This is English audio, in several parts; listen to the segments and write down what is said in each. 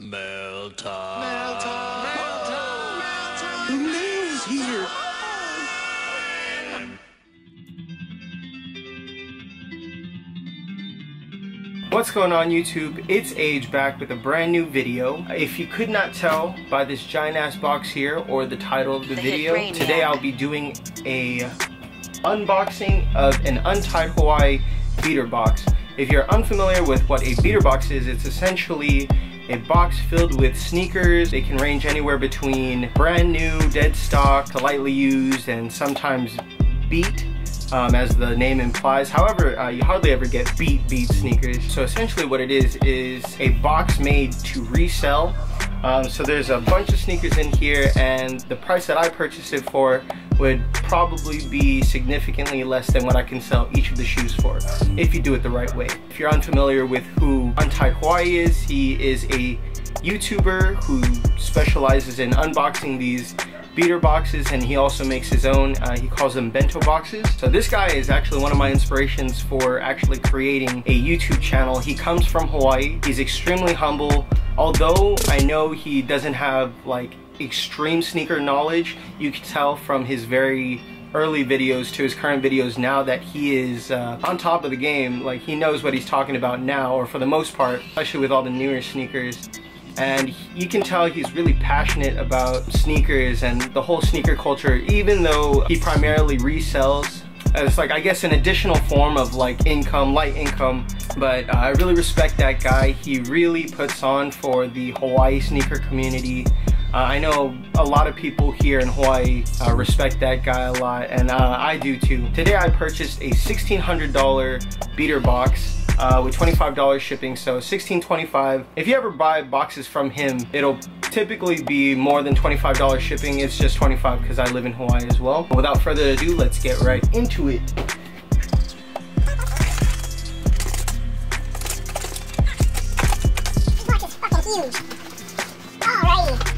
Mail time. Mail time. Mail time. The mail's here. What's going on YouTube? It's Age back with a brand new video. If you could not tell by this giant ass box here or the title of the video, today I'll be doing a unboxing of an Untied Hawaii beater box. If you're unfamiliar with what a beater box is, it's essentially a box filled with sneakers. They can range anywhere between brand new, dead stock, to lightly used, and sometimes beat. As the name implies. However, you hardly ever get beat sneakers. So essentially what it is a box made to resell. So there's a bunch of sneakers in here, and the price that I purchased it for would probably be significantly less than what I can sell each of the shoes for, if you do it the right way. If you're unfamiliar with who Untied Hawaii is, he is a YouTuber who specializes in unboxing these beater boxes, and he also makes his own. He calls them bento boxes. So this guy is actually one of my inspirations for actually creating a YouTube channel. He comes from Hawaii. He's extremely humble. Although I know he doesn't have like extreme sneaker knowledge, you can tell from his very early videos to his current videos now that he is on top of the game. Like, he knows what he's talking about now, or for the most part, especially with all the newer sneakers. And you can tell he's really passionate about sneakers and the whole sneaker culture, even though he primarily resells as, like, I guess an additional form of like income, light income. But I really respect that guy. He really puts on for the Hawaii sneaker community. I know a lot of people here in Hawaii respect that guy a lot, and I do too. Today I purchased a $1,600 beater box with $25 shipping, so $1,625. If you ever buy boxes from him, it'll typically be more than $25 shipping. It's just $25 because I live in Hawaii as well. Without further ado, let's get right into it. This box is fucking huge. Alrighty.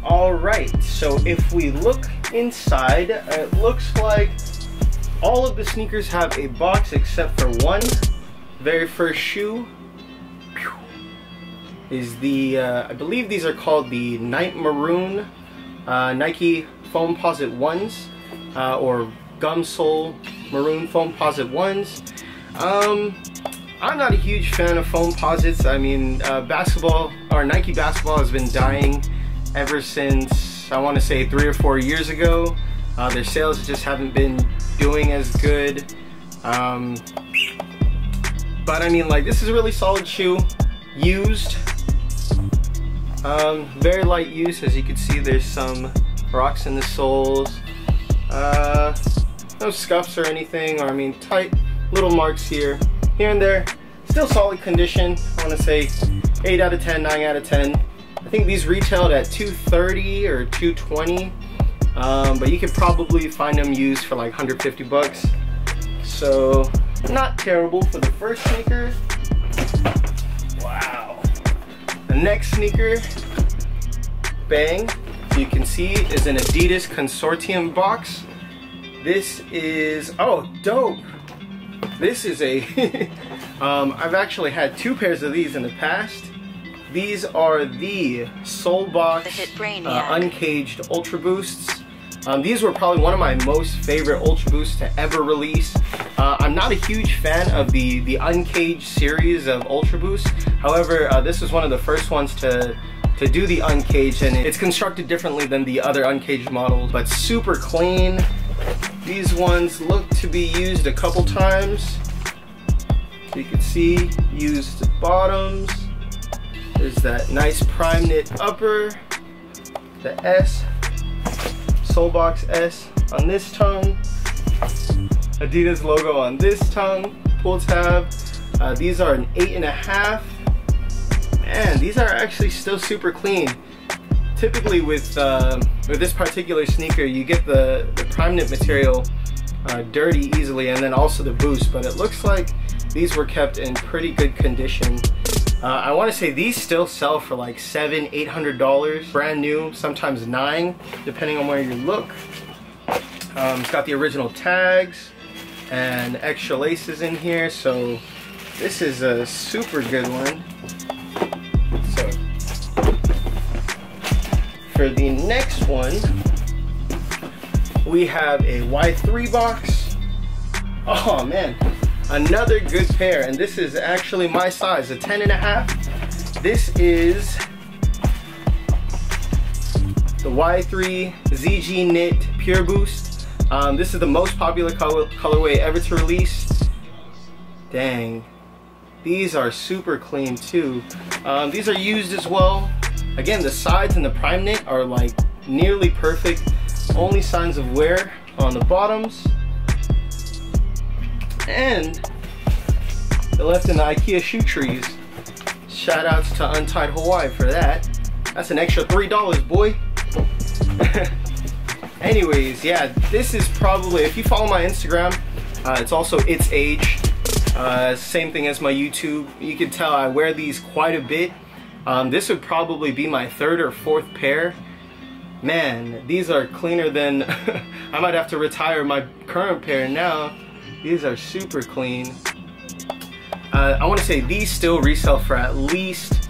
Alright, so if we look inside, it looks like all of the sneakers have a box except for one. Very first shoe is the, I believe these are called the Night Maroon Nike Foamposite 1s, or Gum Sole Maroon Foamposite 1s. I'm not a huge fan of Foamposites. I mean, basketball, or Nike basketball, has been dying ever since, I want to say, 3 or 4 years ago. Their sales just haven't been doing as good. But I mean, like, this is a really solid shoe. Used. Very light use. As you can see, there's some rocks in the soles. No scuffs or anything, or I mean, tight little marks here and there. Still solid condition. I want to say 8 out of 10, 9 out of 10. I think these retailed at $230 or $220. But you could probably find them used for like 150 bucks. So not terrible for the first sneaker. Wow. The next sneaker, bang, you can see is an Adidas Consortium box. This is, oh, dope. This is a, I've actually had 2 pairs of these in the past. These are the Soulbox Uncaged Ultra Boosts. These were probably one of my most favorite Ultra Boosts to ever release. I'm not a huge fan of the Uncaged series of Ultra Boosts. However, this was one of the first ones to do the Uncaged, and it's constructed differently than the other Uncaged models, but super clean. These ones look to be used a couple times. You can see used bottoms. There's that nice prime knit upper, the S, Soulbox S on this tongue, Adidas logo on this tongue, pull tab. These are an 8.5. Man, these are actually still super clean. Typically with this particular sneaker, you get the prime knit material dirty easily, and then also the boost, but it looks like these were kept in pretty good condition. I want to say these still sell for like $700, $800, brand new, sometimes $9, depending on where you look. It's got the original tags and extra laces in here, so This is a super good one. So for the next one, we have a Y3 box. Oh man, another good pair, and this is actually my size, a 10.5. This is the Y3 ZG Knit Pure Boost. This is the most popular colorway ever to release. Dang, these are super clean too. These are used as well. Again, the sides and the prime knit are like nearly perfect. Only signs of wear on the bottoms. And they're left in the IKEA shoe trees. Shout outs to Untied Hawaii for that. That's an extra $3, boy. Anyways, yeah, this is probably, if you follow my Instagram, it's also It's Age. Same thing as my YouTube. You can tell I wear these quite a bit. This would probably be my third or fourth pair. Man, these are cleaner than I might have to retire my current pair now. These are super clean. I want to say these still resell for at least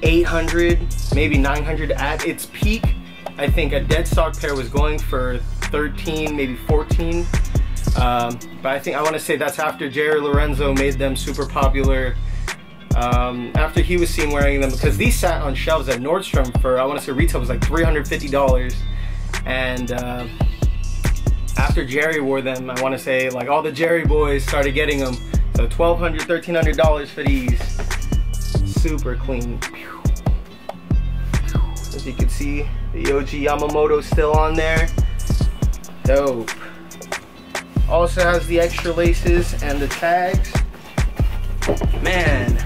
800, maybe 900 at its peak. I think a dead stock pair was going for 13, maybe 14. But I want to say that's after Jerry Lorenzo made them super popular. After he was seen wearing them, because these sat on shelves at Nordstrom for, I want to say retail was like $350. And after Jerry wore them, I want to say like all the Jerry boys started getting them. So $1,200, $1,300 for these. Super clean. As you can see, the OG Yamamoto still on there. Dope. Also has the extra laces and the tags. Man,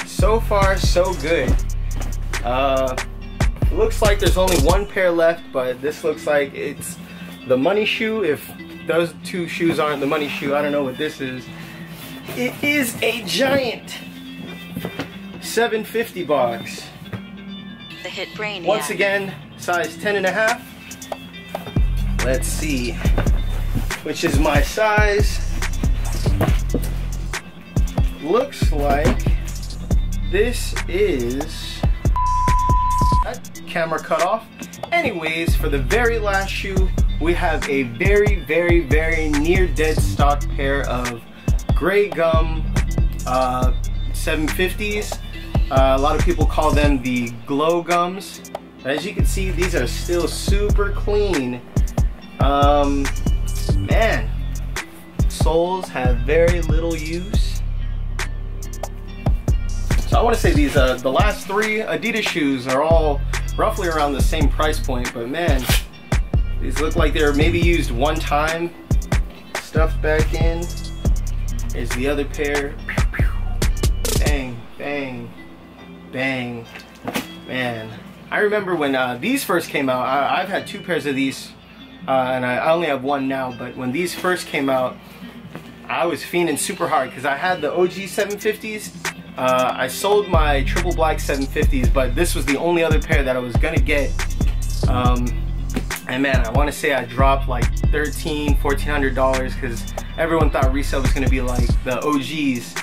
so far so good. Looks like there's only one pair left, but this looks like it's the money shoe. If those two shoes aren't the money shoe, I don't know what this is. It is a giant 750 box. The hit brain. Once again, size 10.5. Let's see, which is my size. Looks like this is camera cut off. Anyways, for the very last shoe, we have a very near dead stock pair of gray gum 750s. A lot of people call them the glow gums. As you can see, these are still super clean. Man, soles have very little use. So I want to say these, the last three Adidas shoes are all roughly around the same price point, but man, these look like they're maybe used one time, stuffed back in. Here's the other pair. Bang, bang, bang. Man, I remember when these first came out, I've had two pairs of these, and I only have one now, but when these first came out, I was fiending super hard because I had the OG 750s. I sold my triple black 750s, but this was the only other pair that I was gonna get. And man, I want to say I dropped like $1,300, $1,400 because everyone thought resale was gonna be like the OGs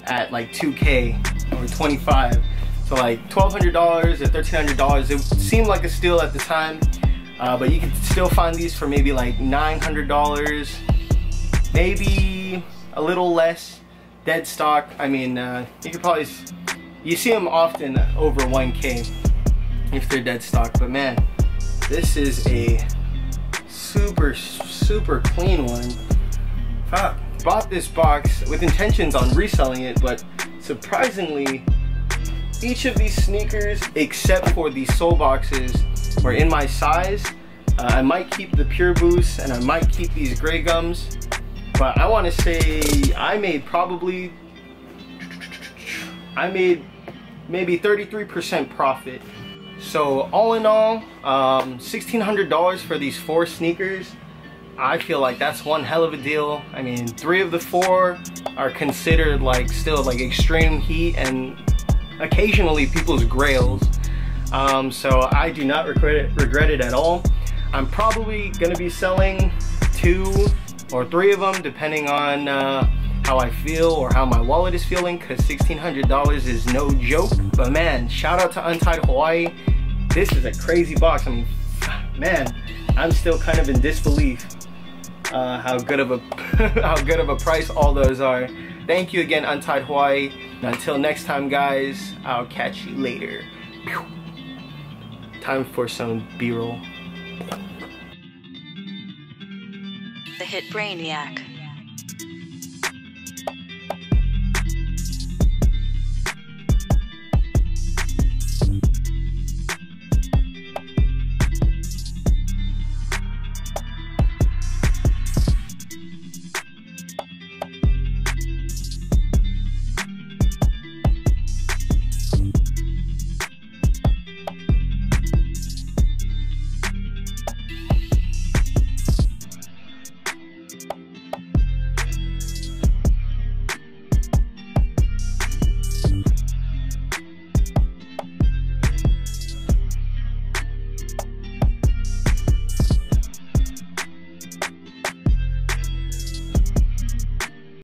at like 2K or 25. So like $1,200 or $1,300, it seemed like a steal at the time. But you can still find these for maybe like $900, maybe a little less. Dead stock. I mean, you could probably, you see them often over 1K if they're dead stock. But man, this is a super clean one. Bought this box with intentions on reselling it, but surprisingly, each of these sneakers, except for the sole boxes, were in my size. I might keep the Pure Boost and I might keep these gray gums. But I want to say I made maybe 33% profit. So all in all, $1,600 for these 4 sneakers. I feel like that's one hell of a deal. I mean, 3 of the 4 are considered like still like extreme heat and occasionally people's grails. So I do not regret it at all. I'm probably gonna be selling 2 or 3 of them depending on how I feel or how my wallet is feeling, because $1,600 is no joke. But man, shout out to Untied Hawaii. This is a crazy box. I mean, man, I'm still kind of in disbelief how good of a price all those are. Thank you again, Untied Hawaii. And until next time, guys, I'll catch you later. Time for some B-roll. The hit Brainiac.